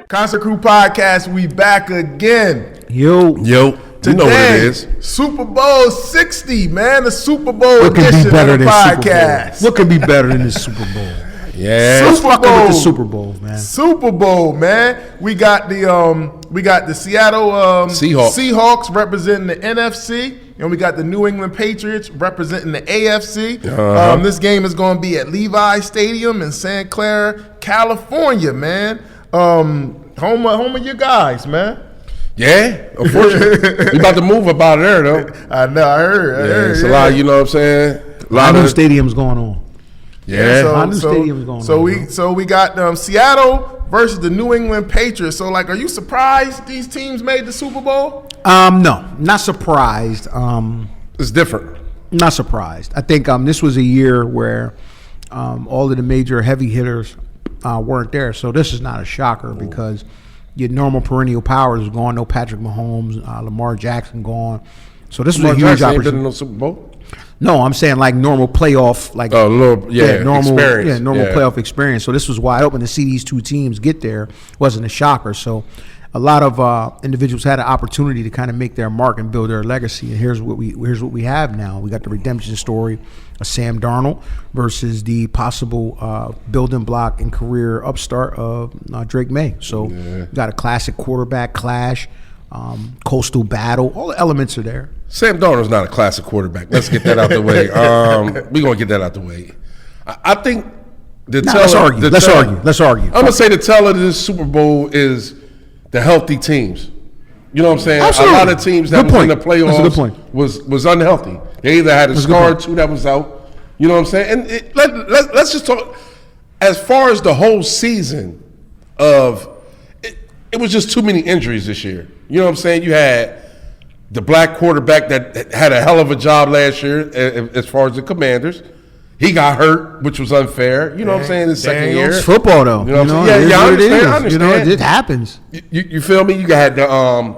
Concert Crew Podcast, we back again. Yo. Today, you know what it is. Super Bowl 60, man. The Super Bowl What can edition be better of the than podcast. Super Bowl? What can be better than this Super Bowl? Yeah. Super Fuck Bowl. with the Super Bowl, man. Super Bowl, man. We got the Seattle Seahawks representing the NFC, and we got the New England Patriots representing the AFC. This game is going to be at Levi Stadium in Santa Clara, California, man. Home of your guys, man. Yeah, unfortunately. We about to move up out of there, though. I know, I heard. It's a lot, you know what I'm saying? A lot How of new stadium's going on? Yeah. How new stadium's going on? So we got Seattle versus the New England Patriots. So, like, are you surprised these teams made the Super Bowl? No, not surprised. It's different. Not surprised. I think this was a year where all of the major heavy hitters weren't there. So this is not a shocker because your normal perennial powers is gone. No Patrick Mahomes, Lamar Jackson gone. So this was a huge Jackson ain't opportunity. been in no Super Bowl? No, I'm saying like normal playoff, like normal experience. normal playoff experience. So this was wide open to see these two teams get there. Wasn't a shocker. So a lot of individuals had an opportunity to kind of make their mark and build their legacy. And here's what we have now. We got the redemption story of Sam Darnold versus the possible building block and career upstart of Drake May. So got a classic quarterback clash, coastal battle. All the elements are there. Sam Darnold's not a classic quarterback. Let's get that out the way. We're going to get that out the way. I think Let's argue. I'm going to say the tell of this Super Bowl is the healthy teams. You know what I'm saying? Absolutely. A lot of teams that Good was in the point. That's a good point. playoffs was unhealthy. They either had a scar or two that was out. You know what I'm saying? And let's just talk. As far as the whole season it was just too many injuries this year. You know what I'm saying? You had the black quarterback that had a hell of a job last year as far as the Commanders. He got hurt, which was unfair. You know what I'm saying? His second year. It's football, though. You know what I'm saying? Yeah, I understand. You know, it happens. You feel me? You had the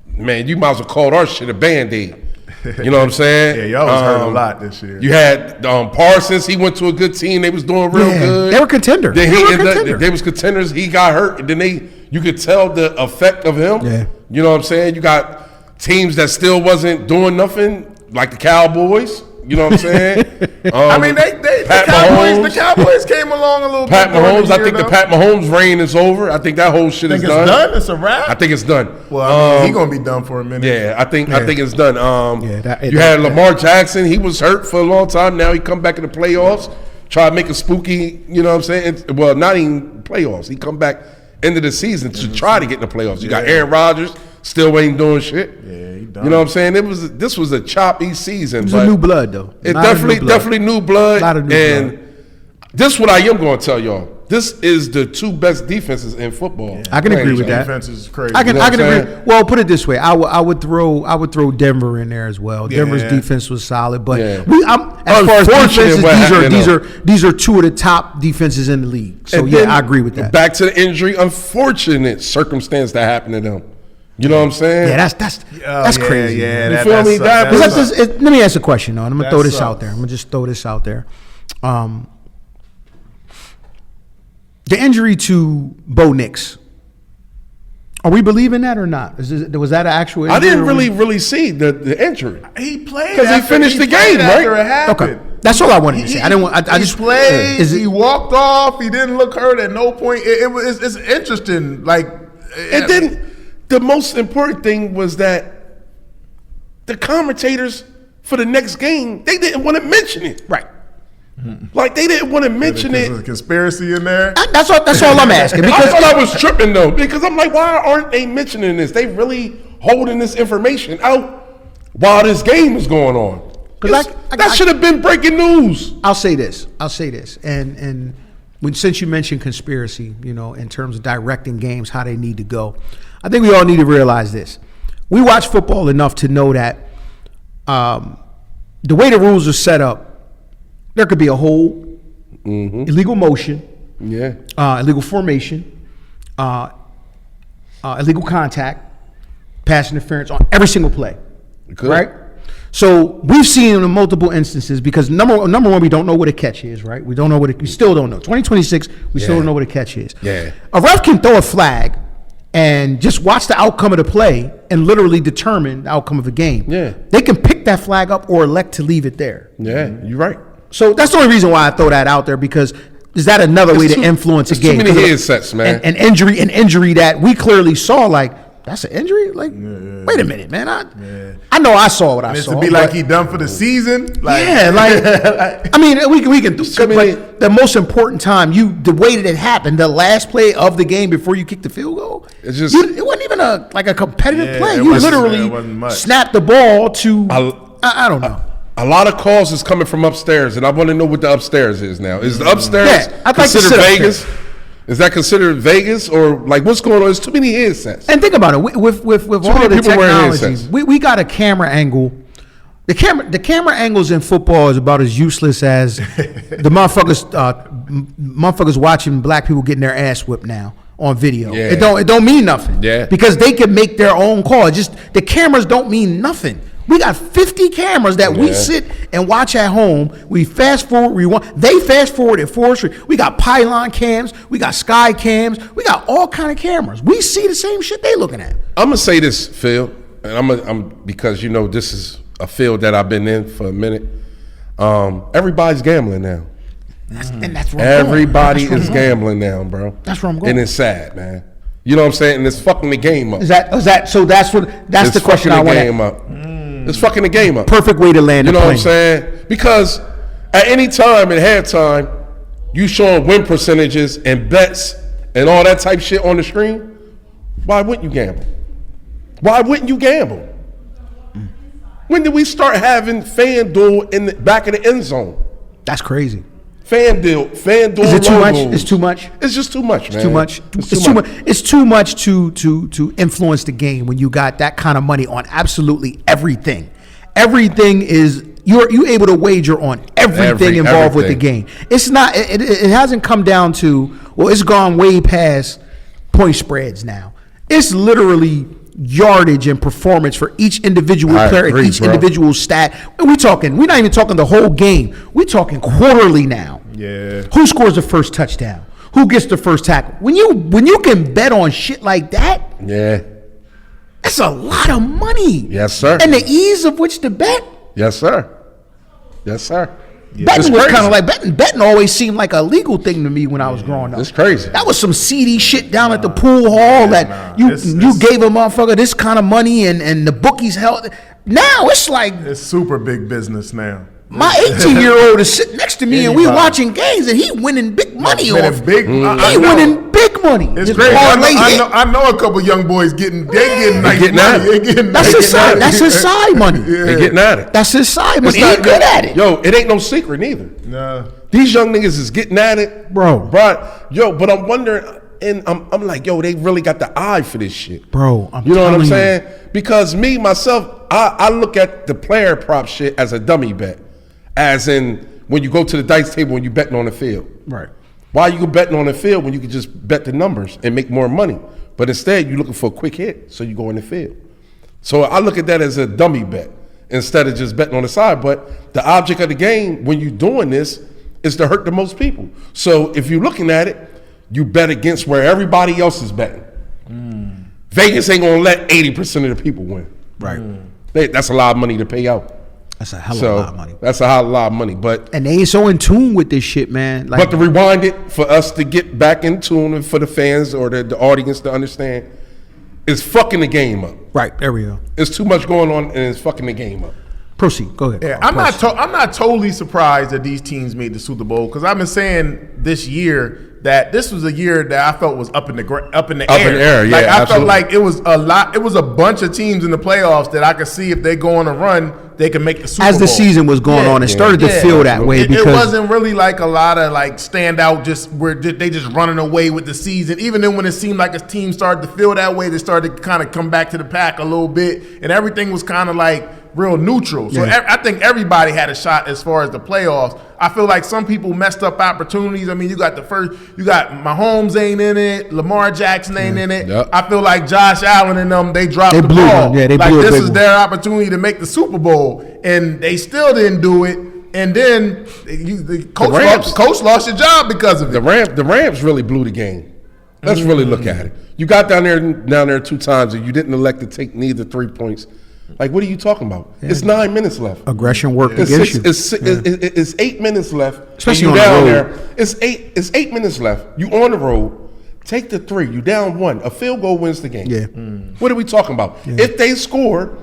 man. You might as well call our shit a Band-Aid. You know what I'm saying? Yeah, y'all was hurt a lot this year. You had Parsons. He went to a good team. They was doing real good. They were contenders. They was contenders. He got hurt, and then you could tell the effect of him. Yeah. You know what I'm saying? You got teams that still wasn't doing nothing, like the Cowboys. You know what I'm saying? I mean, the Cowboys came along a little bit. Pat Mahomes, I think the Pat Mahomes reign is over. I think that whole shit is done. It's done? It's a wrap? I think it's done. Well, I mean, he's going to be done for a minute. Yeah, I think it's done. You had had Lamar Jackson. He was hurt for a long time. Now he come back in the playoffs, try to make a spooky, you know what I'm saying? Well, not even playoffs. He come back into the season to try to get in the playoffs. You got Aaron Rodgers, still ain't doing shit. Yeah, he done. You know what I'm saying? This was a choppy season. It's a new blood, though. It definitely new blood. A lot of new blood. This is what I am going to tell y'all. This is the two best defenses in football. Yeah. I can agree with that. Defense is crazy. I can You know what I'm agree. Well, put it this way, I would throw Denver in there as well. Yeah. Denver's defense was solid, but Yeah. as far as Unfortunate these are two of the top defenses in the league. So And then I agree with that. Back to the injury, unfortunate circumstance that happened to them. You know what I'm saying? Yeah, that's crazy. Yeah, You feel me? Let me ask a question though, and I'm gonna throw this sucks. out there. I'm gonna just throw this out there. The injury to Bo Nix. Are we believing that or not? Was that an actual injury? I didn't really see the injury. He played because he finished the game, after right? it happened. Okay, that's all I wanted to say. I didn't want. I He just played. He walked off. He didn't look hurt at no point. It's interesting. Like, And then the most important thing was that the commentators for the next game, they didn't want to mention it. right. Like they didn't want to mention there's it. a conspiracy in there. That's all I'm asking. I Because thought I was tripping though, because I'm like, why aren't they mentioning this? They really holding this information out while this game is going on. That should have been breaking news. I'll say this, and since you mentioned conspiracy, you know, in terms of directing games, how they need to go, I think we all need to realize this. We watch football enough to know that the way the rules are set up, there could be a hold, illegal motion, illegal formation, illegal contact, pass interference on every single play, right? So we've seen in multiple instances because number one, we don't know what a catch is, right? We don't know we still don't know. 2026, we still don't know what a catch is. Yeah. A ref can throw a flag and just watch the outcome of the play and literally determine the outcome of the game. Yeah. They can pick that flag up or elect to leave it there. Yeah, you're right. So that's the only reason why I throw that out there, because is that another way to influence a game? Too many headsets, man. An injury that we clearly saw, like, that's an injury? Like, wait a minute, man. I know I saw what I saw. To be like he done for the season? Like, yeah, like, I mean, we can do like the most important time, the way that it happened, the last play of the game before you kick the field goal, it's just, it wasn't even a competitive play. It You wasn't literally snapped the ball to, I don't know. A lot of calls is coming from upstairs, and I want to know what the upstairs is now. Is the upstairs considered Vegas? Is that considered Vegas, or like what's going on? There's too many headsets. And think about it, with all of the technology, we got a camera angle. The camera angles in football is about as useless as the motherfuckers watching black people getting their ass whipped now on video. Yeah. It don't mean nothing. Yeah. Because they can make their own call. Just the cameras don't mean nothing. We got 50 cameras that we sit and watch at home. We fast forward, rewind. They fast forward at forestry. We got pylon cams. We got sky cams. We got all kind of cameras. We see the same shit they looking at. I'm gonna say this, Phil, and I'm because this is a field that I've been in for a minute. Everybody's gambling now. And that's where everybody is gambling now, bro. That's where I'm going. And it's sad, man. You know what I'm saying? And it's fucking the game up. That's the question I want. It's fucking the game up. Perfect way to land. You know what I'm saying? Because at any time at halftime, you showing win percentages and bets and all that type shit on the screen. Why wouldn't you gamble? Why wouldn't you gamble? When did we start having FanDuel in the back of the end zone? That's crazy. FanDuel. Is it too much? It's too much. It's just too much, man. It's too much. It's too much to influence the game when you got that kind of money on absolutely everything. Everything is you able to wager on everything involved with the game. It's not. It hasn't come down to. Well, it's gone way past point spreads now. It's literally yardage and performance for each individual player and each individual stat. We're not even talking the whole game. We're talking quarterly now. Yeah. Who scores the first touchdown? Who gets the first tackle? When you can bet on shit like that, yeah, that's a lot of money. Yes, sir. And the ease of which to bet. Yes, sir. Yes, sir. Yeah. Betting was kind of like betting always seemed like a legal thing to me when I was growing up. It's crazy. That was some seedy shit down at the pool hall you gave a motherfucker this kind of money and the bookies held. Now it's like it's super big business now. My 18-year-old is sitting next to me and we watching games and he winning big money off. Winning big money. It's crazy. I know a couple young boys getting nice money. That's his side money. They getting at it. That's his side money. He ain't good at it. Yo, it ain't no secret neither. No. These young niggas is getting at it, bro. Yo, but I'm wondering, and I'm like, yo, they really got the eye for this shit, bro. You know what I'm saying? Because me myself, I look at the player prop shit as a dummy bet. As in, when you go to the dice table and you betting on the field. Right. Why you betting on the field when you could just bet the numbers and make more money? But instead, you're looking for a quick hit, so you go in the field. So I look at that as a dummy bet instead of just betting on the side. But the object of the game, when you're doing this, is to hurt the most people. So if you're looking at it, you bet against where everybody else is betting. Vegas ain't going to let 80% of the people win. Right. That's a lot of money to pay out. That's a hell of a lot of money. That's a hell of a lot of money. And they ain't so in tune with this shit, man. But to rewind it, for us to get back in tune and for the fans or the audience to understand, it's fucking the game up. Right, there we go. There's too much going on and it's fucking the game up. Proceed. Go ahead. Yeah, I'm not totally surprised that these teams made the Super Bowl because I've been saying this year that this was a year that I felt was up in the air. Up in the air, yeah. Like I felt like it was a lot. It was a bunch of teams in the playoffs that I could see if they go on a run, they can make the Super Bowl. As the season was going on, it started to feel that way because it wasn't really like a lot of like standout. Just where they just running away with the season. Even then, when it seemed like a team started to feel that way, they started to kind of come back to the pack a little bit, and everything was kind of like real neutral. So I think everybody had a shot as far as the playoffs. I feel like some people messed up opportunities. I mean, you got Mahomes ain't in it, Lamar Jackson ain't in it. Yep. I feel like Josh Allen and them, they dropped the ball. Yeah, they like blew this is their opportunity to make the Super Bowl, and they still didn't do it. And then the coach lost your job because of it. The Rams really blew the game. Let's really look at it. You got down there 2 times, and you didn't elect to take neither 3 points. Like, what are you talking about? Yeah. It's 9 minutes left. Aggression worked against you. It's 8 minutes left. Especially you on down the road. there. It's 8 minutes left. You on the road. Take the 3. You down 1. A field goal wins the game. Yeah. What are we talking about? Yeah. If they score,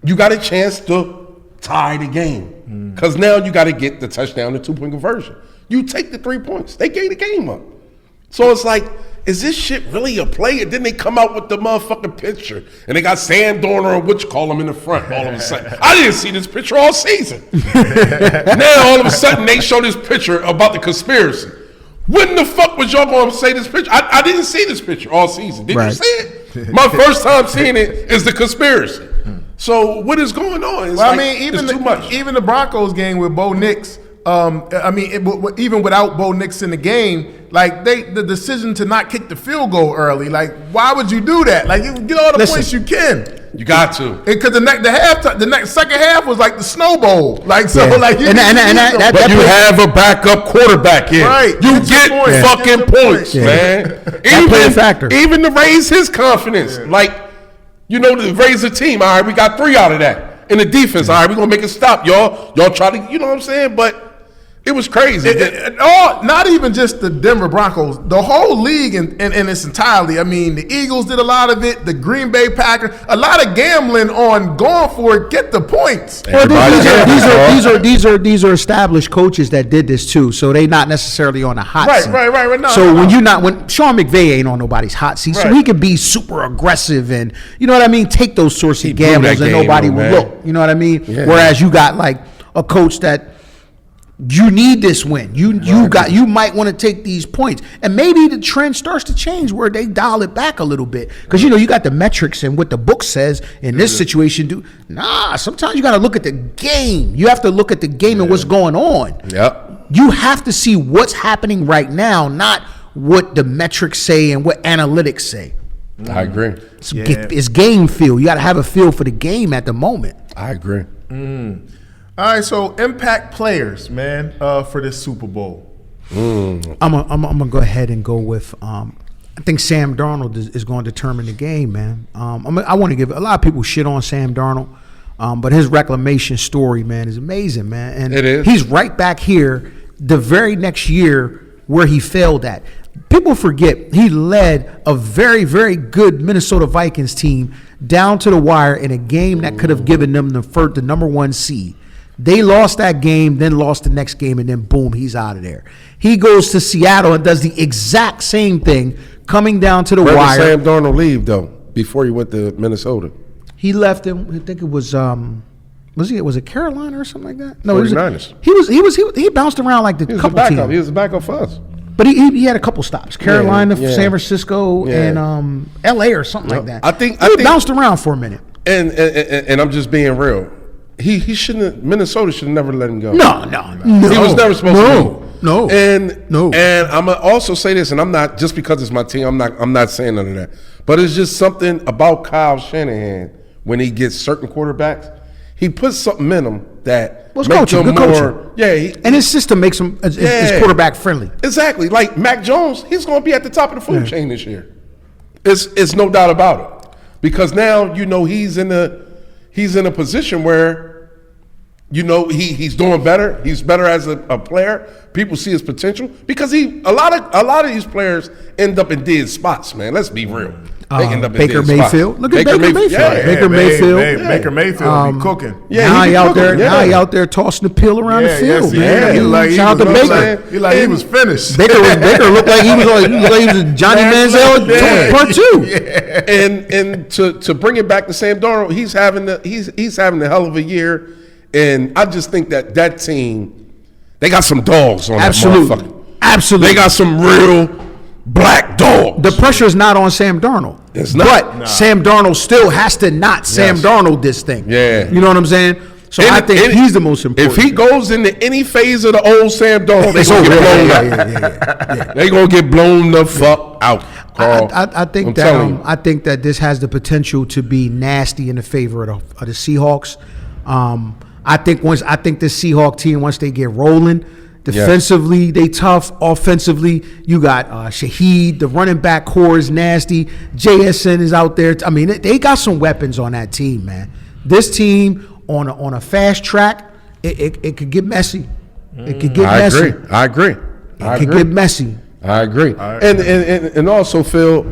you got a chance to tie the game. Because now you got to get the touchdown, the 2-point conversion. You take the 3 points. They gave the game up. So it's like, is this shit really a play? And then they come out with the motherfucking picture. And they got Sam Darnold and Witchcall in the front all of a sudden. I didn't see this picture all season. Now all of a sudden they show this picture about the conspiracy. When the fuck was y'all going to say this picture? I didn't see this picture all season. Did you see it? My first time seeing it is the conspiracy. So what is going on? It's it's too much. Even the Broncos game with Bo Nix, even without Bo Nix in the game, like the decision to not kick the field goal early, like why would you do that? Like you get all the points you can. You got to, because the second half was like the Snow Bowl, like so, like you have a backup quarterback in, right? You get fucking points, man. That play a factor, even to raise his confidence, like to raise the team. All right, we got 3 out of that in the defense. All right, we're gonna make it stop, y'all. Y'all try to, you know what I'm saying, but. It was crazy. Not even just the Denver Broncos, the whole league in its entirety. I mean, the Eagles did a lot of it. The Green Bay Packers, a lot of gambling on going for it. Get the points. Well, these are established coaches that did this too, so they not necessarily on a hot seat. Right. No, so when Sean McVay ain't on nobody's hot seat, so he could be super aggressive and you know what I mean, take those sorts of gambles and nobody will look. You know what I mean? Yeah. Whereas you got like a coach that. You need this win. You might want to take these points, and maybe the trend starts to change where they dial it back a little bit because you got the metrics and what the book says in this situation. Sometimes you got to look at the game. You have to look at the game and what's going on. Yep. You have to see what's happening right now, not what the metrics say and what analytics say. I agree. It's game feel. You got to have a feel for the game at the moment. I agree. All right, so impact players, man, for this Super Bowl. I'm gonna go ahead and go with. I think Sam Darnold is going to determine the game, man. I want to give a lot of people shit on Sam Darnold, but his reclamation story, man, is amazing, man. And it is. He's right back here the very next year where he failed at. People forget he led a very, very good Minnesota Vikings team down to the wire in a game that could have given them the number 1 seed. They lost that game, then lost the next game, and then boom, he's out of there. He goes to Seattle and does the exact same thing, coming down to the wire. Where did Sam Darnold leave, though, before he went to Minnesota? He left him, I think it was it Carolina or something like that? No, 49ers. He bounced around like the couple teams. He was a backup for us. But he had a couple stops: Carolina, San Francisco, and L.A. or something like that. I think he bounced around for a minute. And I'm just being real. He shouldn't. Minnesota should have never let him go. No. He was never supposed to. No. And I'm gonna also say this, and I'm not just because it's my team. I'm not saying none of that. But it's just something about Kyle Shanahan when he gets certain quarterbacks. He puts something in them that makes them more. Yeah, and his system makes him is quarterback friendly. Exactly. Like Mac Jones, he's going to be at the top of the food chain this year. It's no doubt about it, because now he's in a position where he's doing better. He's better as a player. People see his potential because a lot of these players end up in dead spots. Man, let's be real. They end up in Baker Mayfield. Spots. Look at Baker Mayfield. Baker Mayfield. Baker Mayfield be cooking. Yeah, now he out there. Now he out there tossing the pill around the field. Shout out to Baker. He was finished. Baker looked like he was Johnny Manziel part 2. And to bring it back to Sam Darnold, he's having a hell of a year, and I just think that team, they got some dogs on that motherfucker. Absolutely, they got some real black dogs. The pressure is not on Sam Darnold. It's not. But Sam Darnold still has to not Sam Darnold this thing. Yeah. You know what I'm saying? So I think he's the most important. If he goes into any phase of the old Sam Darnold, they're going to get blown out. They're going to get blown the fuck out. I think that this has the potential to be nasty in the favor of the Seahawks. I think this Seahawk team, once they get rolling, Defensively, they tough. Offensively, you got Shaheed. The running back core is nasty. JSN is out there. I mean, they got some weapons on that team, man. This team on a fast track, it could get messy. It could get messy. I agree. It could get messy. I agree. And also, Phil,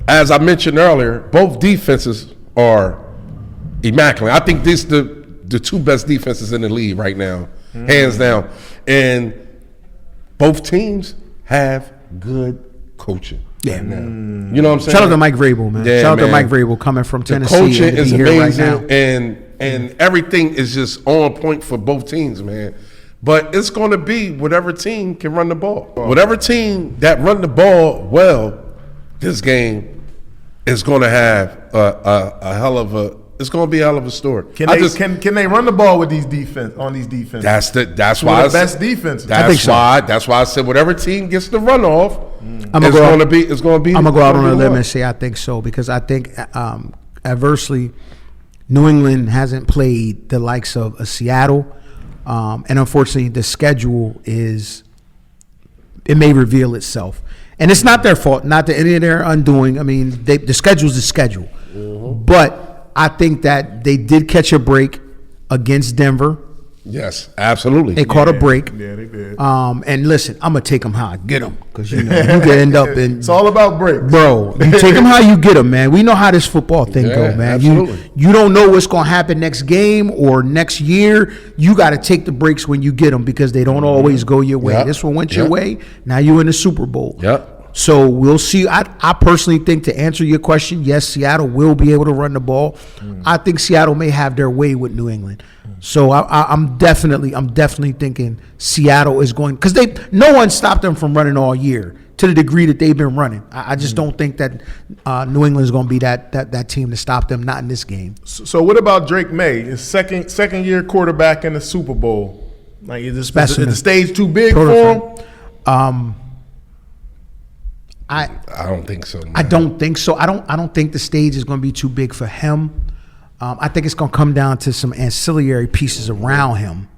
as I mentioned earlier, both defenses are immaculate. I think this the two best defenses in the league right now, hands down. And both teams have good coaching. Yeah, right now. You know what I'm saying? Shout out to Mike Vrabel, man. Yeah, Shout out to man. Mike Vrabel coming from Tennessee. The coaching is here amazing, right now. and everything is just on point for both teams, man. But it's going to be whatever team can run the ball. Whatever team that run the ball well, this game is going to have a hell of a. It's going to be a hell of a story. Can they run the ball with these defenses? That's One why of the best defenses. That's why I said whatever team gets the runoff, it's going to be. I'm gonna go out on a limb and say I think so, because I think adversely, New England hasn't played the likes of Seattle, and unfortunately, the schedule may reveal itself, and it's not their fault, not that any of their undoing. I mean, the schedule's the schedule, but I think that they did catch a break against Denver. Yes, absolutely. They caught a break. Yeah, they did. And listen, I'm gonna take them how I get them, because you can end up in. It's all about breaks, bro. You take them how you get them, man. We know how this football thing go, man. Absolutely. You don't know what's gonna happen next game or next year. You got to take the breaks when you get them, because they don't always go your way. Yep. This one went your way. Now you in the Super Bowl. Yep. So we'll see. I personally think, to answer your question, yes, Seattle will be able to run the ball. I think Seattle may have their way with New England. So I'm definitely thinking Seattle is going, because no one stopped them from running all year to the degree that they've been running. I just don't think that New England is going to be that team to stop them. Not in this game. So what about Drake May, his second year quarterback in the Super Bowl? Like, is the stage too big for him? I don't think so, man. I don't think so. I don't think the stage is going to be too big for him. I think it's going to come down to some ancillary pieces around him.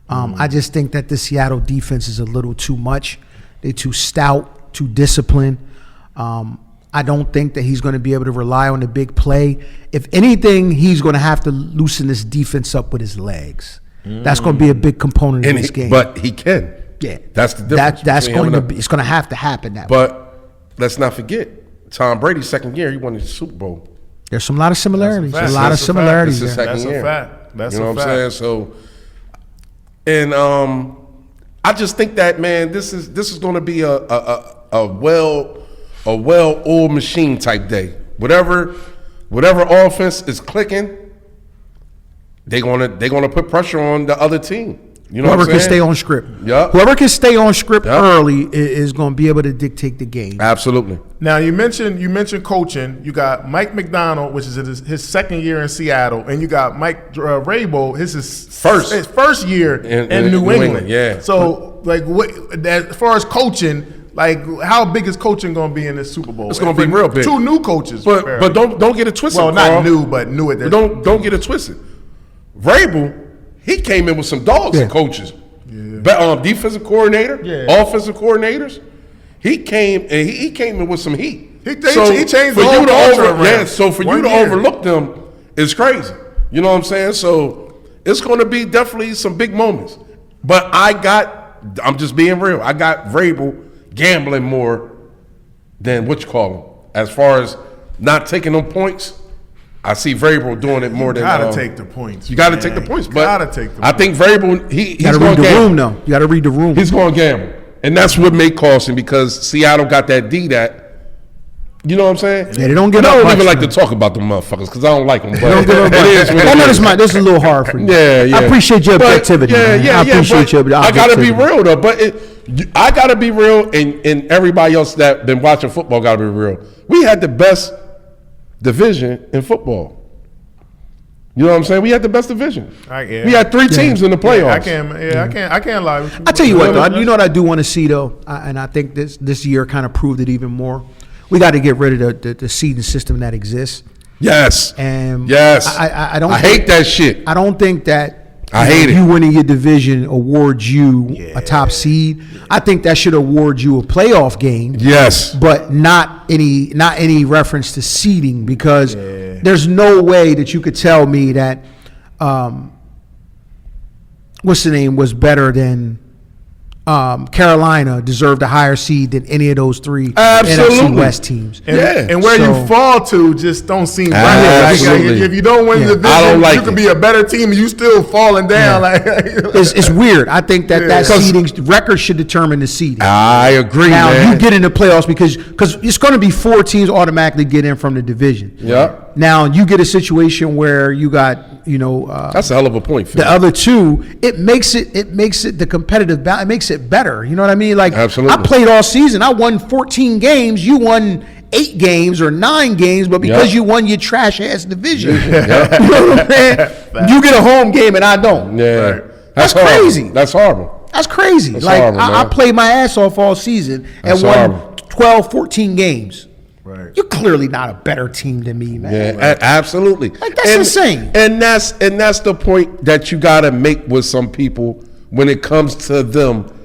I just think that the Seattle defense is a little too much. They're too stout, too disciplined. I don't think that he's going to be able to rely on the big play. If anything, he's going to have to loosen this defense up with his legs. That's going to be a big component in this game. But he can. Yeah, that's the difference. That's going to be. It's going to have to happen that way. But let's not forget, Tom Brady's second year, he won the Super Bowl. There's some lot of similarities. That's a lot of similarities This is there. second year. A fact. That's you know a what fact. I'm saying? So, and I just think that, man, this is going to be a well-oiled machine type day. Whatever offense is clicking, they're gonna put pressure on the other team. You know Whoever what I'm can saying? stay on script. Yep. Whoever can stay on script Yep. early is going to be able to dictate the game. Absolutely. Now you mentioned coaching. You got Mike McDonald, which is his second year in Seattle, and you got Mike Vrabel, his first year in New England. Yeah. So as far as coaching, like, how big is coaching going to be in this Super Bowl? It's going to be real big. Two new coaches, but don't get it twisted. Well, not Carl. new, but new at this. Don't get it twisted. Vrabel, he came in with some dogs and coaches. Yeah. Defensive coordinator, offensive coordinators. He came in with some heat. He changed the whole culture around. Yeah, so for you to overlook them is crazy. You know what I'm saying? So it's going to be definitely some big moments. But I'm just being real. I got Vrabel gambling more than as far as not taking them points. I see Vrabel doing it more than. You gotta take the points. You gotta take the points, but gotta take the I think Vrabel he's You got to going read to the gamble. room, though. You got to read the room. He's going to gamble, and that's what may cost him, because Seattle got that D that. You know what I'm saying? Yeah, they don't get I up don't much, even like man. to talk about them motherfuckers because I don't like them. But Don't give up. it is what I it know is. this is a little hard for you. Yeah. I appreciate your But, objectivity. man. I appreciate your I gotta be objectivity. real though. But I gotta be real, and everybody else that been watching football gotta be real. We had the best division in football. You know what I'm saying? We had the best division. We had 3 teams in the playoffs. I can't lie with you. I tell you what, though. You know what I do want to see, though, and I think this year kind of proved it even more. We got to get rid of the seeding system that exists. Yes. And yes. I don't hate that shit. I don't think that I hate it. You winning your division awards you a top seed. I think that should award you a playoff game. Yes. But not any reference to seeding, because there's no way that you could tell me that what's the name was better than Carolina deserved a higher seed than any of those three NFC West teams. And where you fall to just don't seem right. Absolutely. If you don't win the division, you could be a better team and you still falling down. It's weird. I think that seeding record should determine the seeding. I agree, now, man. you get in the playoffs because it's going to be 4 teams automatically get in from the division. Yeah. Now, you get a situation where you got, that's a hell of a point, Phil. The other two, it makes it the competitive balance. It makes it better. You know what I mean? Like, absolutely. I played all season. I won 14 games. You won 8 games or 9 games, but because you won your trash ass division, you know what I'm saying? You get a home game and I don't. Yeah, right. That's crazy. That's horrible. That's crazy. That's like horrible, I played my ass off all season and won 12, 14 games. Right. You're clearly not a better team than me, man. Yeah, absolutely. Like, that's insane. And that's the point that you got to make with some people when it comes to them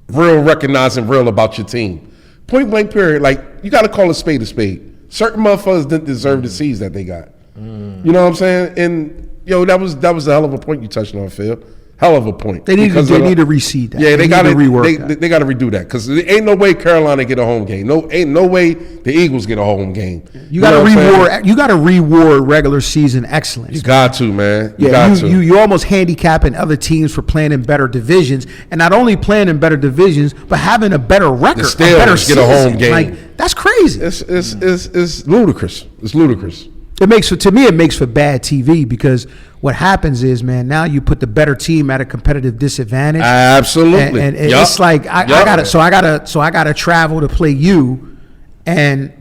recognizing real about your team. Point blank period. Like, you got to call a spade a spade. Certain motherfuckers didn't deserve the seeds that they got. You know what I'm saying? And that was a hell of a point you touched on, Phil. Hell of a point. They need to reseed that. Yeah, they got to rework that. They got to redo that, because there ain't no way Carolina get a home game. Ain't no way the Eagles get a home game. You got to reward. You got to reward regular season excellence. You got to, man. You almost handicapping other teams for playing in better divisions, and not only playing in better divisions, but having a better record, a better season. Get a home game. Like, that's crazy. It's ludicrous. It's ludicrous. It makes for bad TV, because what happens is, man, now you put the better team at a competitive disadvantage. Absolutely, and it's like I gotta travel to play you, and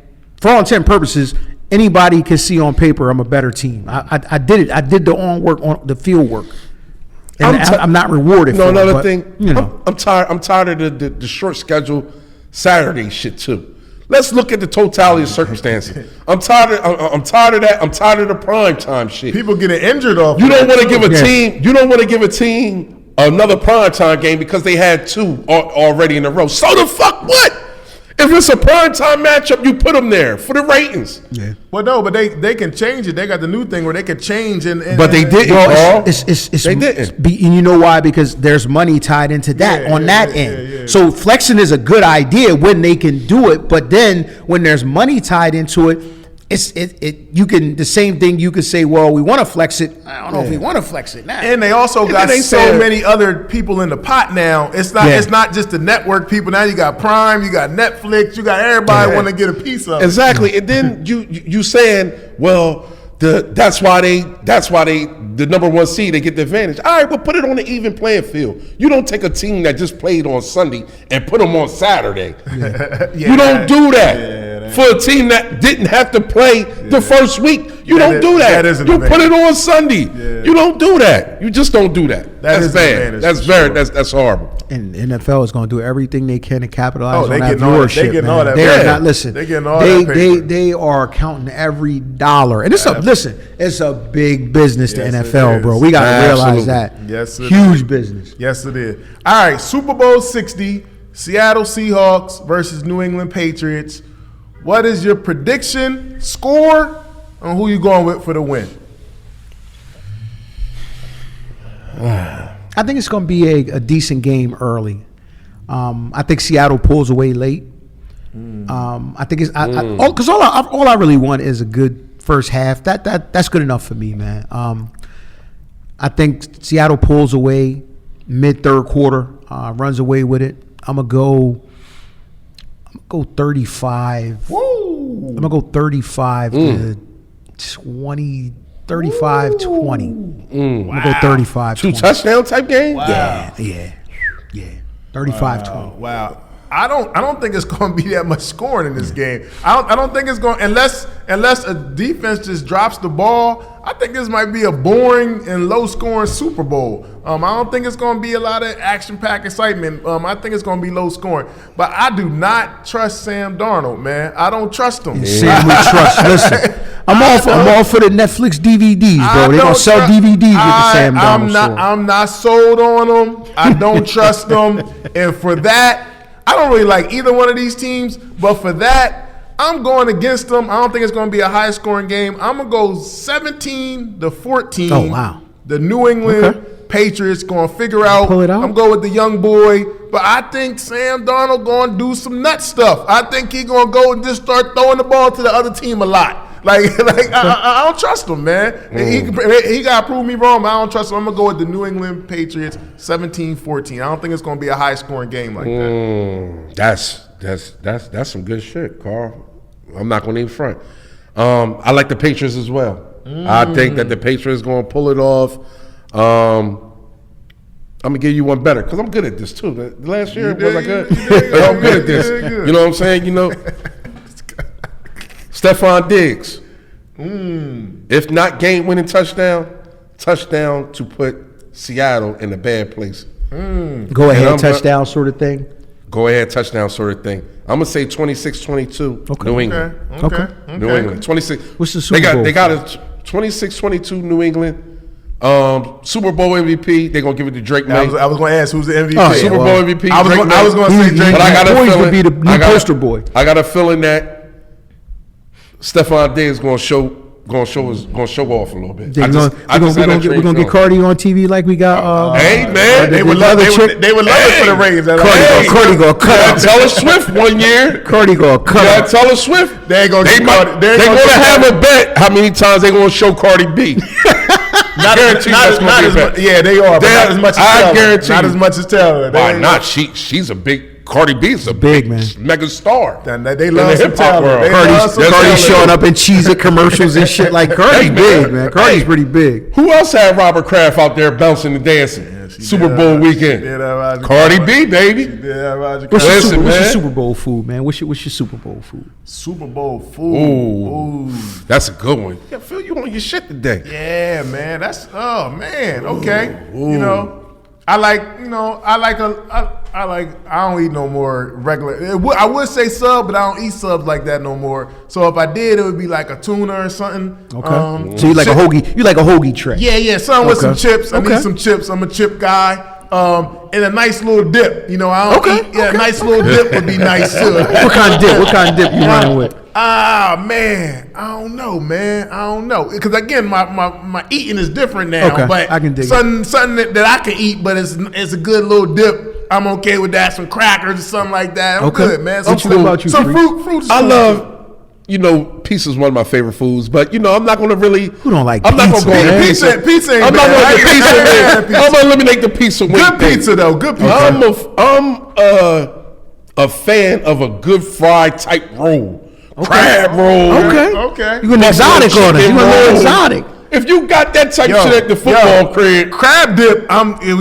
for all intent and purposes, anybody can see on paper I'm a better team. I did it. I did the on the field work, and I'm not rewarded. No, for another it, but, thing. I'm tired. I'm tired of the short schedule Saturday shit too. Let's look at the totality of circumstances. I'm tired of that. I'm tired of the prime time shit. People getting injured off. You don't want to give a team. You don't want to give a team another prime time game because they had 2 already in a row. So the fuck what? If it's a prime time matchup, you put them there for the ratings. Yeah. Well, no, but they can change it. They got the new thing where they can change but they didn't. They didn't. And you know why? Because there's money tied into that on that end. Yeah. So flexing is a good idea when they can do it, but then when there's money tied into it, you can the same thing you could say, well, we want to flex it. I don't know if we want to flex it now. And they also got many other people in the pot now. It's not just the network people. Now you got Prime, you got Netflix, you got everybody want to get a piece of it. Exactly. And then you saying, well, that's why the number 1 seed, they get the advantage. All right, well, put it on the even playing field. You don't take a team that just played on Sunday and put them on Saturday. You don't do that. For a team that didn't have to play the first week, you don't do that. You put it on Sunday. You don't do that. You just don't do that. That's bad. That's horrible. And the NFL is going to do everything they can to capitalize on that viewership. They getting all that. They're not listen. They getting all that. They are counting every dollar, and it's a big business. The NFL, bro. We got to realize that. Yes, huge business. Yes, it is. All right, Super Bowl 60, Seattle Seahawks versus New England Patriots. What is your prediction, score, and who you going with for the win? I think it's going to be a decent game early. I think Seattle pulls away late. I think it's because all I really want is a good first half. That's good enough for me, man. I think Seattle pulls away mid-third quarter, runs away with it. I'm gonna go 35. Woo! I'm gonna go 35 to 20. 35-20. I'm gonna go 35-20. 2 touchdown type game? Wow. Yeah. 35-20. Wow. I don't think it's going to be that much scoring in this game. I don't think it's going unless a defense just drops the ball. I think this might be a boring and low scoring Super Bowl. I don't think it's going to be a lot of action packed excitement. I think it's going to be low scoring. But I do not trust Sam Darnold, man. I don't trust him. Sam we trust. Listen, I'm all for the Netflix DVDs, bro. They're gonna sell DVDs with the Sam Darnold story. I'm not sold on them. I don't trust them, and for that, I don't really like either one of these teams. But for that, I'm going against them. I don't think it's going to be a high-scoring game. I'm gonna go 17-14. Oh wow. The New England Patriots going to figure out. Pull it out? I'm going with the young boy, but I think Sam Darnold going to do some nut stuff. I think he going to go and just start throwing the ball to the other team a lot. I don't trust him, man. He got to prove me wrong, but I don't trust him. I'm going to go with the New England Patriots 17-14. I don't think it's going to be a high-scoring game like that. That's some good shit, Carl. I'm not going to even front. I like the Patriots as well. I think that the Patriots going to pull it off. I'm gonna give you one better because I'm good at this too. Last year was I good? I'm good at this. You know what I'm saying? You know, Stephon Diggs. If not game-winning touchdown to put Seattle in a bad place. Go ahead, touchdown sort of thing. Go ahead, touchdown sort of thing. I'm gonna say 26-22. New England. Okay. New England. 26. What's the Super Bowl? They got a 26-22 New England. Super Bowl MVP. They're gonna give it to Drake May. I was going to ask who's the MVP. Super Bowl MVP. I was going to say Drake. But I got a feeling be the new poster boy. I got a feeling that Stephon Diggs gonna show off a little bit. We're gonna get Cardi on TV like we got. Hey man, they would love it for the Ravens. Cardi gonna cut. Taylor Swift one year. Cardi gonna cut. Taylor Swift. They're gonna have a bet how many times they gonna show Cardi B. Not as much. Yeah, they are. But not as much as Taylor. I guarantee. Not as much as Taylor. Why not? She's a big. Cardi B is a big man, mega star. They love some Taylor. Cardi's showing up in Cheez-It commercials and shit. Like Cardi's big, man. Cardi's pretty big. Who else had Robert Kraft out there bouncing and dancing? Super Bowl weekend. Cardi B, baby. What's your Super Bowl food, man? What's your Super Bowl food? Super Bowl food. Ooh. That's a good one. I feel you on your shit today. Yeah, man. Okay. Ooh. You know, I don't eat no more regular. I would say sub, but I don't eat subs like that no more. So if I did, it would be like a tuna or something. Okay. So you like a hoagie? You like a hoagie tray? Yeah. Something with some chips. I need some chips. I'm a chip guy. And a nice little dip. You know, I don't eat. Yeah, a nice little dip would be nice too. What kind of dip you running with? Man, I don't know, man. I don't know, because again, my eating is different now. Okay, but I can dig something that I can eat, but it's a good little dip. I'm okay with that. Some crackers or something like that. I'm good, man. What about you? Some fruit. I love. You know, pizza is one of my favorite foods, but you know, I'm not going to really. Who don't like pizza? I'm not going to go pizza. Pizza ain't I'm not going to pizza. I'm going to eliminate the pizza. Good pizza though. Good pizza. I'm a fan of a good fried type roll. Crab roll. Okay. You an exotic on it. You a little exotic. If you got that type of shit at the football crib, crab dip. I'm for a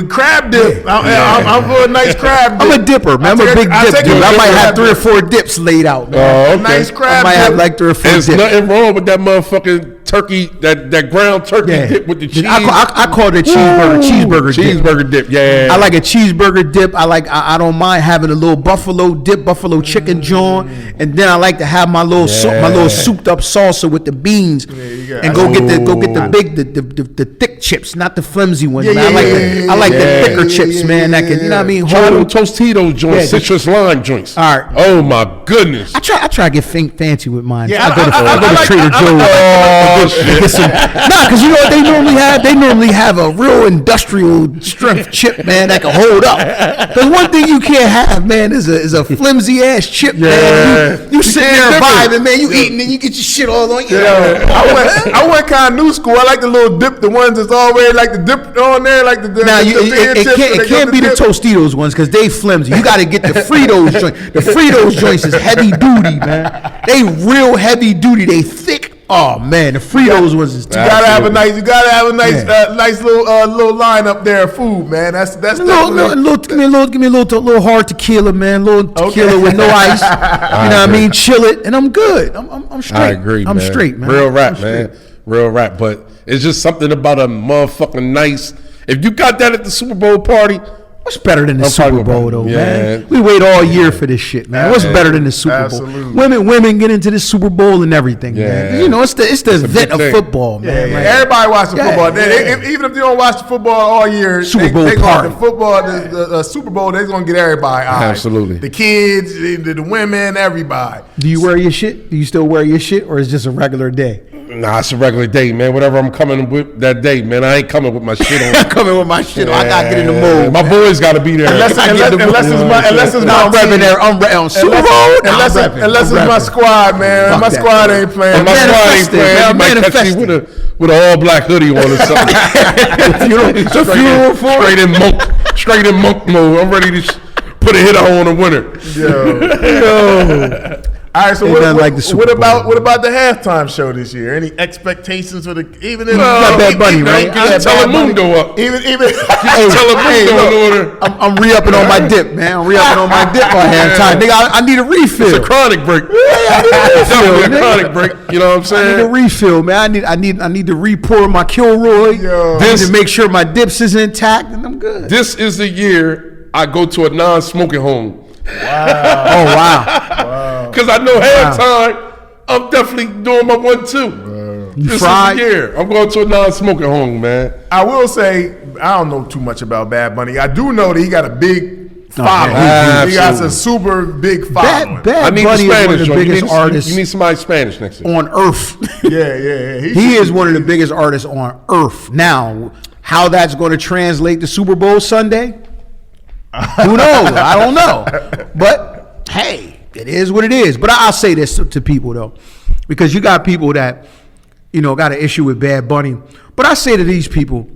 nice crab dip. I'm a dipper, man. I'm a big dip dude. I might have 3 or 4 dips laid out, man. Nice crab dip. I might have like 3 or 4 dips. There's nothing wrong with that motherfucking turkey, that ground turkey dip with the cheese. I call it a cheeseburger dip. Yeah. I like a cheeseburger dip. I don't mind having a little buffalo dip, buffalo chicken joint, and then I like to have my little souped up salsa with the beans, and go get the thick chips, not the flimsy ones. I like the thicker chips, man. That can, you know what I mean? Tostitos joints, citrus lime joints. All right. Oh my goodness. I try to get fancy with mine. Yeah, I go to Trader Joe's. Because you know what they normally have? They normally have a real industrial strength chip, man, that can hold up. Because one thing you can't have, man, is a flimsy ass chip, man. You sit there vibing, man. You eating and you get your shit all on you. I went kind of new school. I like the little dip, the ones that's already like the dip on there, like the. Now it can't be the Tostitos ones because they flimsy. You got to get the Fritos joint. The Fritos joints is heavy duty, man. They real heavy duty. They thick. Oh man, the Fritos was. You gotta have a nice little line up there of food, man. That's give me a little hard tequila, man. Little tequila with no ice. You know what I mean? Chill it, and I'm good. I'm straight. I agree. I'm straight, man. Real rap, man. Real rap. But it's just something about a motherfucking nice. If you got that at the Super Bowl party, What's better than the Super Bowl, though, yeah. man? We wait all year for this shit, man. What's better than the Super Bowl? Absolutely. Women get into the Super Bowl and everything, man. You know, it's the event of football, man. Yeah. Everybody watches football. Even if they don't watch the football all year, Super Bowl party. The football, the Super Bowl, they're gonna get everybody. Absolutely. The kids, the women, everybody. Do you wear your shit? Do you still wear your shit, or is it just a regular day? Nah, it's a regular day, man. Whatever I'm coming with that day, man. I ain't coming with my shit on. I'm coming with my shit on. I gotta get in the mood. My boys got to be there. Unless it's my I'm repping there. I'm on Super Bowl. Unless it's my squad, man. Fuck My that. squad ain't playing. My squad ain't playing. Man, You might catch me with an all black hoodie on or something. Straight in monk mode. I'm ready to put a hit on a winner. Yo. All right, so what about the halftime show this year? Any expectations for the even if got Bad Bunny, right? Telemundo up. Even Telemundo in order. I'm re-upping on my dip, man. I'm re-upping on my dip on halftime. Nigga, I need a refill. It's a chronic break. Definitely a chronic break. You know what I'm saying? I need a refill, man. I need to re-pour my Kilroy. I need to make sure my dips is intact, and I'm good. This is the year I go to a non-smoking home. Wow. Oh, wow. Because I know halftime, I'm definitely doing my 1-2. This fried? is the year. I'm going to a non-smoking home, man. I will say I don't know too much about Bad Bunny. I do know that he got a big following. He got a super big following. Bad Bunny is one of the biggest artists. You need somebody Spanish next to you. On earth. Yeah. He is one of the biggest artists on earth. Now, how that's going to translate to Super Bowl Sunday? Who knows? I don't know. But hey, it is what it is. But I'll say this to people though, because you got people that, you know, got an issue with Bad Bunny. But I say to these people,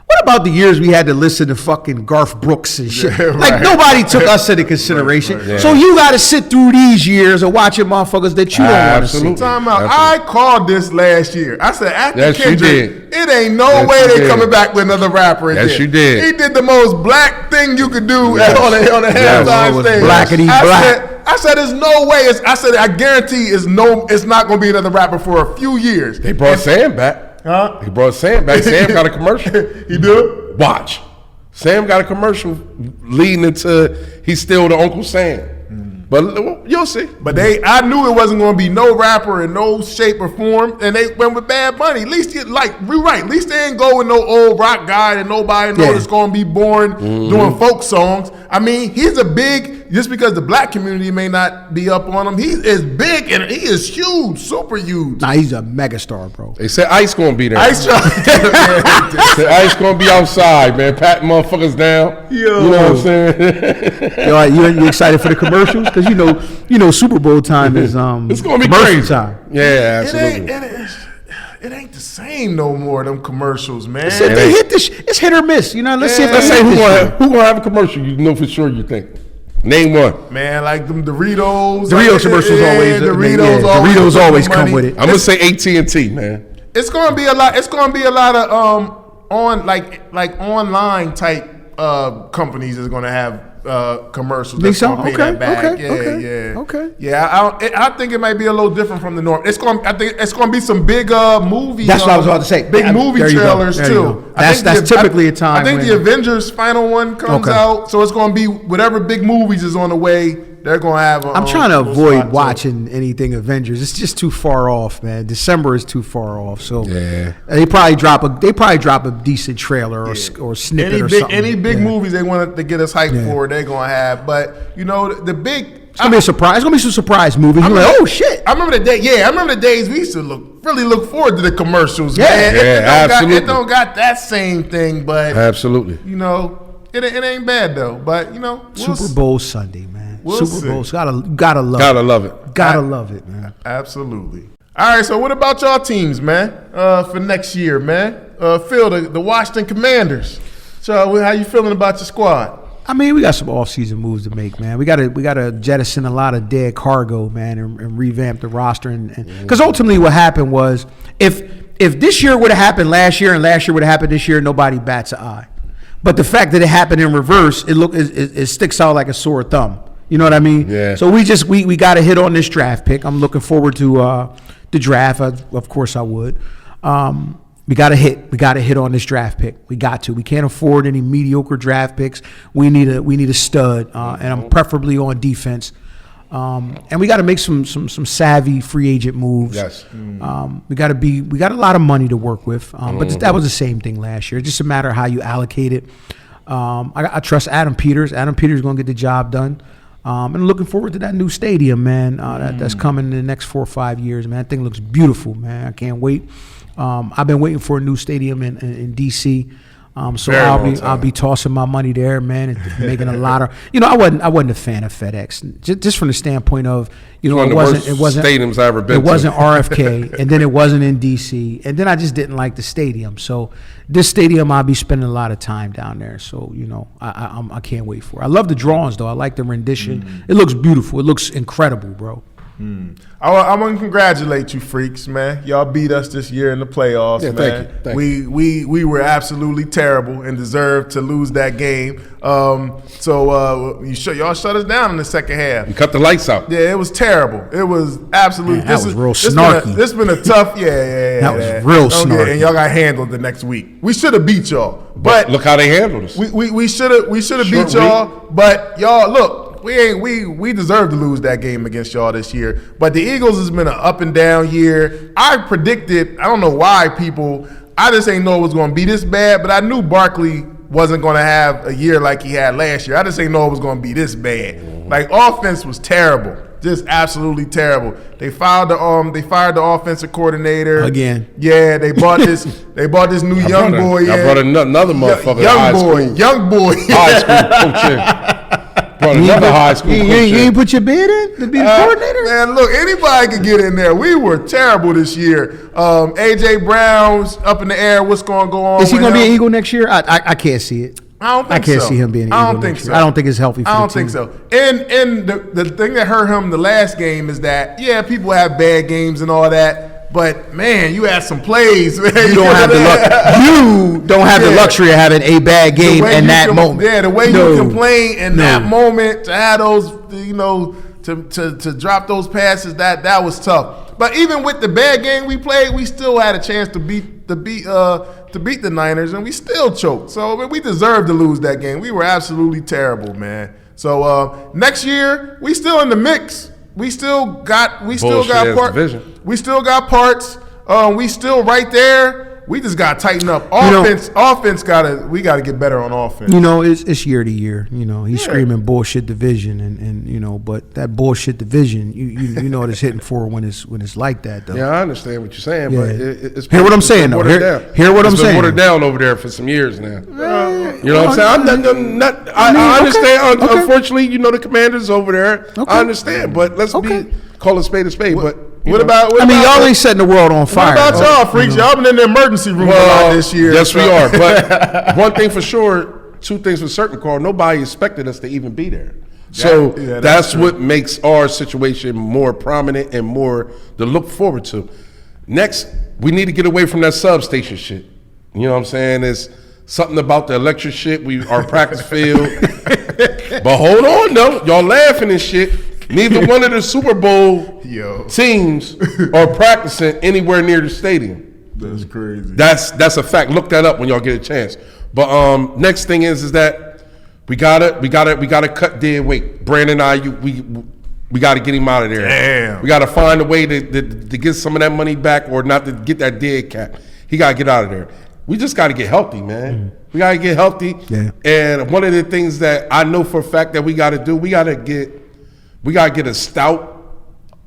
what about the years we had to listen to fucking Garth Brooks and shit? Like nobody took us into consideration. Yeah. So you got to sit through these years of watching motherfuckers that you don't want to see. Time out. I called this last year. I said after Kendrick, it ain't no way they coming back with another rapper. Yes, you did. He did the most black thing you could do on the halftime stage. Blackity black. I said, there's no way. I guarantee it's not going to be another rapper for a few years. They brought Sam back. Huh? He brought Sam back. Sam got a commercial. He do? Watch. Sam got a commercial leading into he's still the Uncle Sam. But you'll see. But I knew it wasn't going to be no rapper in no shape or form, and they went with Bad Bunny. At least you're right. At least they ain't go with no old rock guy that nobody knows that's going to be born doing folk songs. I mean, he's just because the black community may not be up on him, he is big and he is huge, super huge. Nah, he's a megastar, bro. They said Ice going to be there. Ice going to be outside, man, patting motherfuckers down. Yo. You know what I'm saying? You excited for the commercials? Because you know, Super Bowl time is it's gonna be commercial crazy time. Yeah, absolutely. It ain't the same no more. Them commercials, man. They hit this. It's hit or miss. You know. Let's see. Let's say who gonna have a commercial. You know for sure. You think? Name one. Man, like them Doritos. Doritos commercials always. Doritos always come with it. I'm gonna say AT&T, man. It's gonna be a lot. It's gonna be a lot of online type companies is gonna have commercials. That's gonna pay that back. Okay. Yeah, I think it might be a little different from the norm. I think it's gonna be some big movies. That's what I was about to say. Big movie trailers too. That's typically a time. I think the Avengers final one comes out, so it's gonna be whatever big movies is on the way. They're gonna have. I'm trying to avoid watching anything Avengers. It's just too far off, man. December is too far off. So they probably drop a decent trailer or snippet or something. Any big movies they want to get us hyped for, they're gonna have. But you know the big. It's gonna be a surprise. It's gonna be some surprise movies. You're like, oh shit! I remember the day. Yeah, I remember the days we used to really look forward to the commercials. Man. Absolutely. It don't got that same thing, but absolutely. You know, it ain't bad though. But you know, Super Bowl Sunday, man. Super Bowl, gotta love it. Gotta love it, man. Absolutely. All right, so what about y'all teams, man? For next year, man. Phil, the Washington Commanders. So, how you feeling about your squad? I mean, we got some off-season moves to make, man. We gotta jettison a lot of dead cargo, man, and revamp the roster. And because ultimately, what happened was, if this year would have happened last year and last year would have happened this year, nobody bats an eye. But the fact that it happened in reverse, it sticks out like a sore thumb. You know what I mean? Yeah. So we got to hit on this draft pick. I'm looking forward to the draft. Of course I would. We got to hit. We got to hit on this draft pick. We got to. We can't afford any mediocre draft picks. We need a stud, and I'm preferably on defense. And we got to make some savvy free agent moves. Yes. We got a lot of money to work with. But that was the same thing last year. It's just a matter of how you allocate it. I trust Adam Peters. Adam Peters is going to get the job done. And looking forward to that new stadium, man. That's coming in the next 4 or 5 years, man. That thing looks beautiful, man. I can't wait. I've been waiting for a new stadium in DC. So I'll be tossing my money there, man, and making a lot of. I wasn't a fan of FedEx, just from the standpoint of it wasn't stadiums I ever been. It wasn't RFK, and then it wasn't in DC, and then I just didn't like the stadium. So this stadium, I'll be spending a lot of time down there. So I can't wait for it. I love the drawings though. I like the rendition. It looks beautiful. It looks incredible, bro. I'm gonna congratulate you, freaks, man. Y'all beat us this year in the playoffs, man. Thank you. We were absolutely terrible and deserved to lose that game. Y'all shut us down in the second half. You cut the lights out. Yeah, it was terrible. It was absolutely. That was real snarky. This been a tough. Yeah. That was real snarky. And y'all got handled the next week. We should have beat y'all, but look how they handled us. We should have beat y'all, but y'all look. We deserve to lose that game against y'all this year. But the Eagles has been an up and down year. I predicted, I don't know why I just ain't know it was going to be this bad, but I knew Barkley wasn't going to have a year like he had last year. I just ain't know it was going to be this bad. Like, offense was terrible. Just absolutely terrible. They fired the offensive coordinator again. Yeah, they bought this new young boy. I brought another motherfucker. Young boy. High school coach. Brought another high school coach. You ain't put your bid in to be the coordinator? Man, look, anybody could get in there. We were terrible this year. AJ Brown's up in the air. What's going to go on? Is he going to be an Eagle next year? I can't see it. I can't see him being an Eagle. I don't think so. I don't think it's healthy for the team. I don't think so. And the thing that hurt him the last game is that, people have bad games and all that. But man, you had some plays. Man. You don't have the luxury of having a bad game in that moment. Yeah, the way you complain in that moment to have those, to drop those passes, that was tough. But even with the bad game we played, we still had a chance to beat the Niners, and we still choked. So we deserved to lose that game. We were absolutely terrible, man. So next year we still in the mix. We still got parts. We still got parts. We still right there. We just got to tighten up. We got to get better on offense. It's year to year. He's screaming bullshit division, and but that bullshit division, you know what it's hitting for when it's like that, though. Yeah, I understand what you're saying, but it's hear what I'm saying, though. Hear what I'm saying. It's been watered down over there for some years now. You know what I'm saying? I understand. Okay. Unfortunately, the Commanders over there. Okay. I understand, but let's call a spade a spade. But what about y'all ain't setting the world on fire. What about y'all, freaks? Y'all been in the emergency room a lot this year. Yes, we are. But one thing for sure, two things for certain, Carl. Nobody expected us to even be there. So that's what makes our situation more prominent and more to look forward to. Next, we need to get away from that substation shit. You know what I'm saying? It's something about the electric shit. Our practice field. But hold on, though. Y'all laughing and shit. Neither one of the Super Bowl teams are practicing anywhere near the stadium. That's crazy. That's a fact. Look that up when y'all get a chance. But next thing is that we gotta cut dead weight. Brandon we gotta get him out of there. Damn. We gotta find a way to get some of that money back, or not to get that dead cap. He gotta get out of there. We just gotta get healthy, man. We gotta get healthy. Yeah. And one of the things that I know for a fact that we gotta do, we gotta get a stout,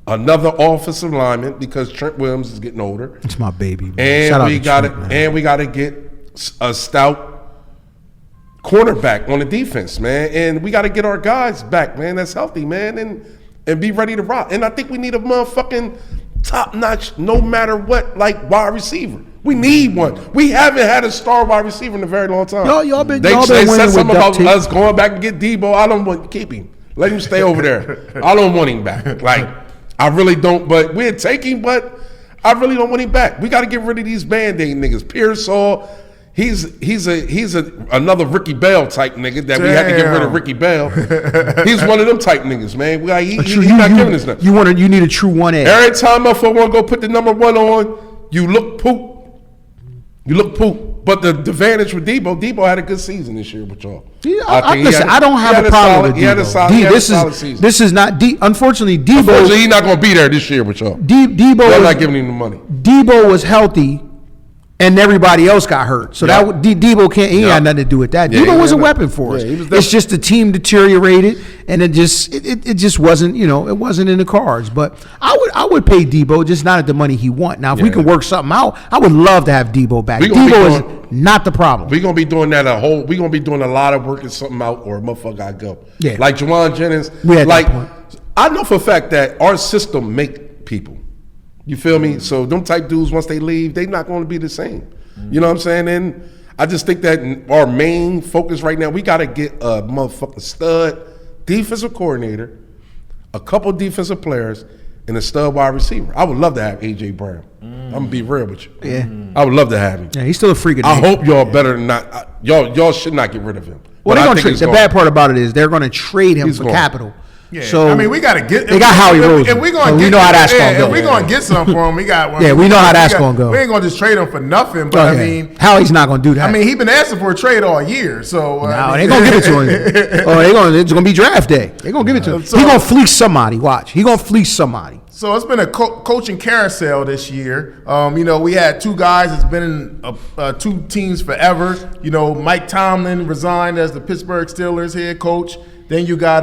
another offensive lineman, because Trent Williams is getting older. It's my baby, man. And we got to get a stout cornerback on the defense, man. And we got to get our guys back, man. That's healthy, man, and be ready to rock. And I think we need a motherfucking top-notch, no matter what, like wide receiver. We need one. We haven't had a star wide receiver in a very long time. Y'all been They winning said with something about duct tape. us going back and get Debo. I don't want to keep him. Let him stay over there. I don't want him back. Like, I really don't. But we'll take him, but I really don't want him back. We got to get rid of these Band-Aid niggas. Pearsall, he's another Ricky Bell type nigga that we had to get rid of Ricky Bell. He's one of them type niggas, man. He's not giving us nothing. You need a true 1A. Every time I want to go put the number 1 on, you look poop. You look poop. But the advantage with Debo had a good season this year with y'all. I don't have a problem with Debo. He had a solid season. This is not unfortunately, Debo. Unfortunately, he's not going to be there this year with y'all. Debo. They're not giving him the money. Debo was healthy, and everybody else got hurt. So Debo can't. He had nothing to do with that. Debo was a weapon for us. It's just the team deteriorated, and it just wasn't. It wasn't in the cards. But I would pay Debo, just not at the money he want. Now, if we can work something out, I would love to have Debo back. Debo is not the problem. We're gonna be doing that we're gonna be doing a lot of working something out, or a motherfucker gotta go. Yeah. Like Juwan Jennings. I know for a fact that our system make people. You feel me? So them type dudes, once they leave, they're not going to be the same. You know what I'm saying? And I just think that our main focus right now, we got to get a motherfucking stud defensive coordinator, a couple defensive players, and a stud wide receiver. I would love to have A.J. Brown. I'm going to be real with you. Yeah. I would love to have him. Yeah, he's still a freak of I nature. hope y'all better than not. Y'all should not get rid of him. Well, they're going to trade. The bad part about it is they're going to trade him for capital. Yeah, so I mean, we got to get. They got Howie Roseman. If we gonna we know how that's gonna go. If we gonna get something for him, we got one. Yeah, we know how that's gonna go. We ain't gonna just trade him for nothing. But I mean, Howie's not gonna do that. I mean, he been asking for a trade all year, so no, they gonna give it to him. It's gonna be draft day. They gonna give it to him. He gonna fleece somebody. Watch, he gonna fleece somebody. So it's been a coaching carousel this year. We had two guys that's been in two teams forever. Mike Tomlin resigned as the Pittsburgh Steelers head coach. Then you got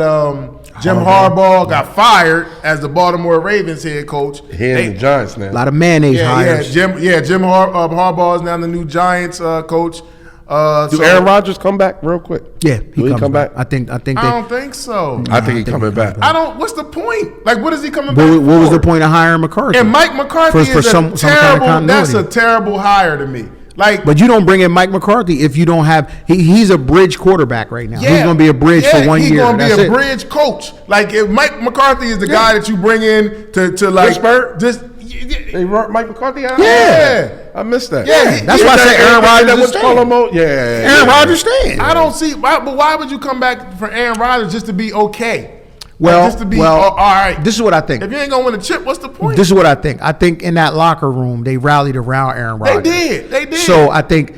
Jim Harbaugh got fired as the Baltimore Ravens head coach. He and the Giants now. A lot of mayonnaise hires. Jim Harbaugh is now the new Giants coach. Do Aaron Rodgers come back real quick? Yeah, he come back. I think. I don't think so. I think he's coming back. What's the point? Like, what is he coming back for? What was the point of hiring McCarthy? And Mike McCarthy is some terrible. Kind of that's a terrible hire to me. But you don't bring in Mike McCarthy if you don't have. He's a bridge quarterback right now. He's going to be a bridge for 1 year. He's going to be a bridge coach. Like, if Mike McCarthy is the guy that you bring in to like Pittsburgh, they wrote Mike McCarthy out. Yeah, I missed that. Yeah, that's why I said Aaron Rodgers. Aaron Rodgers staying. I don't see. But why would you come back for Aaron Rodgers just to be okay? Well, just to be all right. This is what I think. If you ain't gonna win a chip, what's the point? This is what I think. I think in that locker room they rallied around Aaron Rodgers. They did. So I think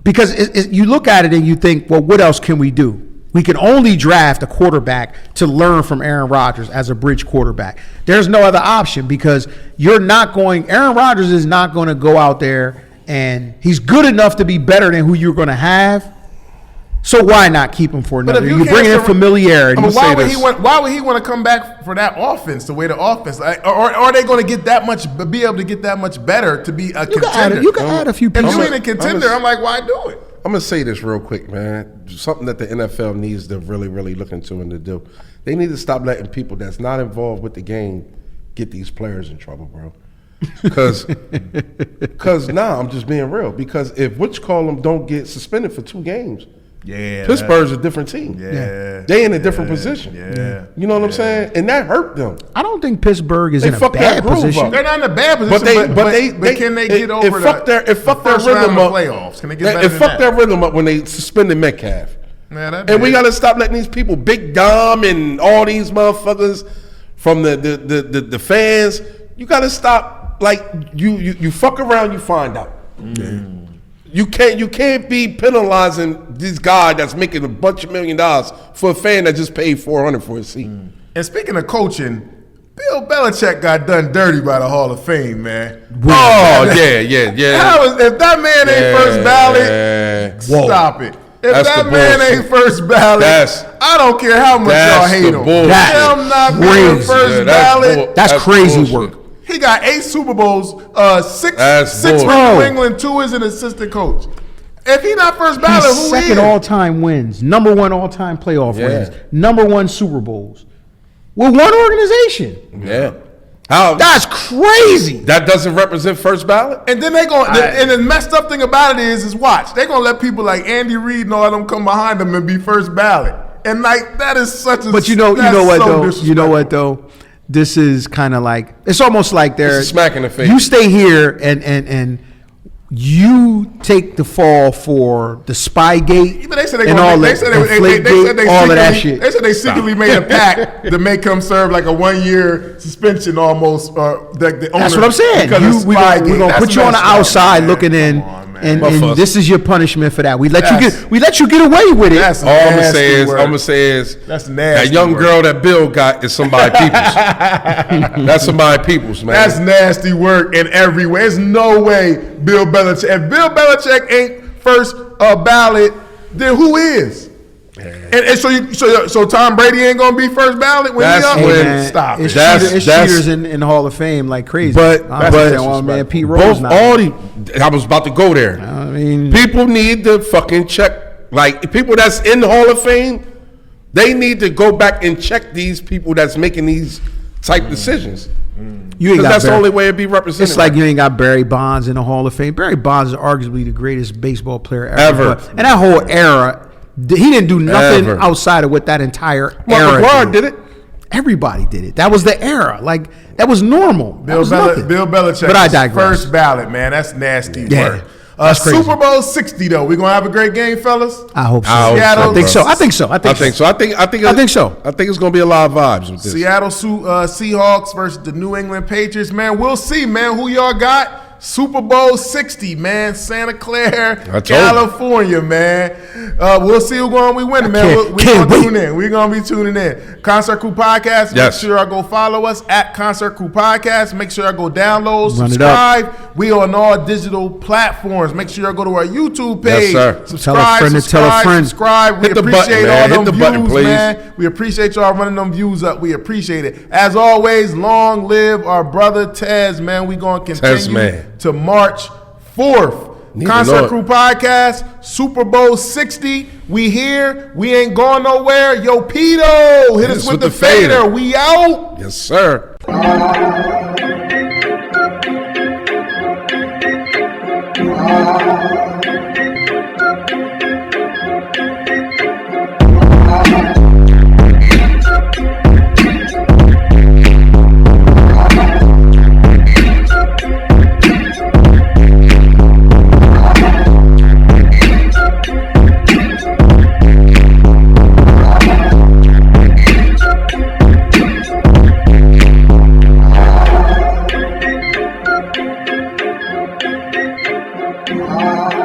because you look at it and you think, well, what else can we do? We can only draft a quarterback to learn from Aaron Rodgers as a bridge quarterback. There's no other option because Aaron Rodgers is not going to go out there and he's good enough to be better than who you're going to have. So why not keep him for another? You're bringing in familiarity. Why would he want to come back for that offense? The way the offense, or are they going to be able to get that much better to be a contender? You can add a few pieces. If you ain't a contender, I'm like, why do it? I'm gonna say this real quick, man. Something that the NFL needs to really, really look into and to do. They need to stop letting people that's not involved with the game get these players in trouble, bro. Because I'm just being real. Because if them don't get suspended for 2 games. Yeah, Pittsburgh's a different team. Yeah, they in a different position. Yeah, you know what I'm saying, and that hurt them. I don't think Pittsburgh is in a bad position. They're not in a bad position, but can they get over it fucked their rhythm up. Playoffs? Can they get better it fucked their rhythm up when they suspended Metcalf. And we got to stop letting these people, Big Dom and all these motherfuckers from the fans. You got to stop. Like you fuck around, you find out. Mm. You can't be penalizing this guy that's making a bunch of $1 million for a fan that just paid $400 for his seat. Mm. And speaking of coaching, Bill Belichick got done dirty by the Hall of Fame, man. Oh yeah. If that man ain't first ballot, stop it. If that man ain't first ballot, I don't care how much y'all hate him. Him not being first ballot, that's crazy work. He got 8 Super Bowls, 6 with New England, 2 as an assistant coach. If he not first ballot, who is? Second all-time wins, number 1 all-time playoff wins, number 1 Super Bowls with one organization. Yeah, that's crazy. That doesn't represent first ballot. And then and the messed up thing about it is watch. They're gonna let people like Andy Reid and all of them come behind them and be first ballot. And like that is such a. But you know what though. This is kind of like it's almost like they're smack in the face. You stay here and you take the fall for the Spygate all of that shit. They said they secretly made a pact to make him serve like a 1-year suspension almost. The owner, that's what I'm saying. We're gonna put you on the outside looking in. And Motherfuckers. this is your punishment for that. We let you get away with it. That's All I'm nasty gonna say is that's nasty. that young work. girl that Bill got is somebody people's. That's somebody people's, man. That's nasty work in every way. There's no way Bill Belichick. If Bill Belichick ain't first ballot, then who is? And so Tom Brady ain't gonna be first ballot when That's he up? when- Hey, man, Stop It's, it. That's- cheaters in the Hall of Fame like crazy. But my man Pete Rose. both not. all the I was about to go there. I mean, People need to fucking check. Like people that's in the Hall of Fame, they need to go back and check these people that's making these type decisions. you ain't Because got that's the Barry- only way it'd be represented. It's like you ain't got Barry Bonds in the Hall of Fame. Barry Bonds is arguably the greatest baseball player ever. Ever. And that whole era, he didn't do nothing Ever. outside of what that entire Mark era McGwire did it. Everybody did it. That was the era. Like, that was normal. That was nothing. Bill Belichick, But I is digress. first ballot, man. That's nasty Yeah, work. that's crazy. Super Bowl 60 though. We gonna have a great game, fellas. I hope so. I hope Seattle- I think so. I think so. I think so. I think so. I think it's gonna be a lot of vibes with this. Seattle Seahawks versus the New England Patriots, man. We'll see, man. Who y'all got? Super Bowl 60, man. Santa Clara, I told you. California, man. We'll see who going we win, man. can't- We're can't gonna wait. tune in. We're gonna be tuning in. Concert Crew Podcast. Yes. Make sure I go follow us at Concert Crew Podcast. Make sure I go download, Run it subscribe. We on all digital platforms. Make sure I go to our YouTube page. Yes, sir. Subscribe, Tell a friend to tell a subscribe, friend. subscribe. We Hit the appreciate button, man. all Hit them the views, button, please. man. We appreciate y'all running them views up. We appreciate it. As always, long live our brother Tez, man. We gonna continue man. to March 4th. Need to Concert know Crew it. Podcast, Super Bowl 60. We here. We ain't going nowhere. Yo, Pito, hit us with the fader. We out. Yes, sir. Ah.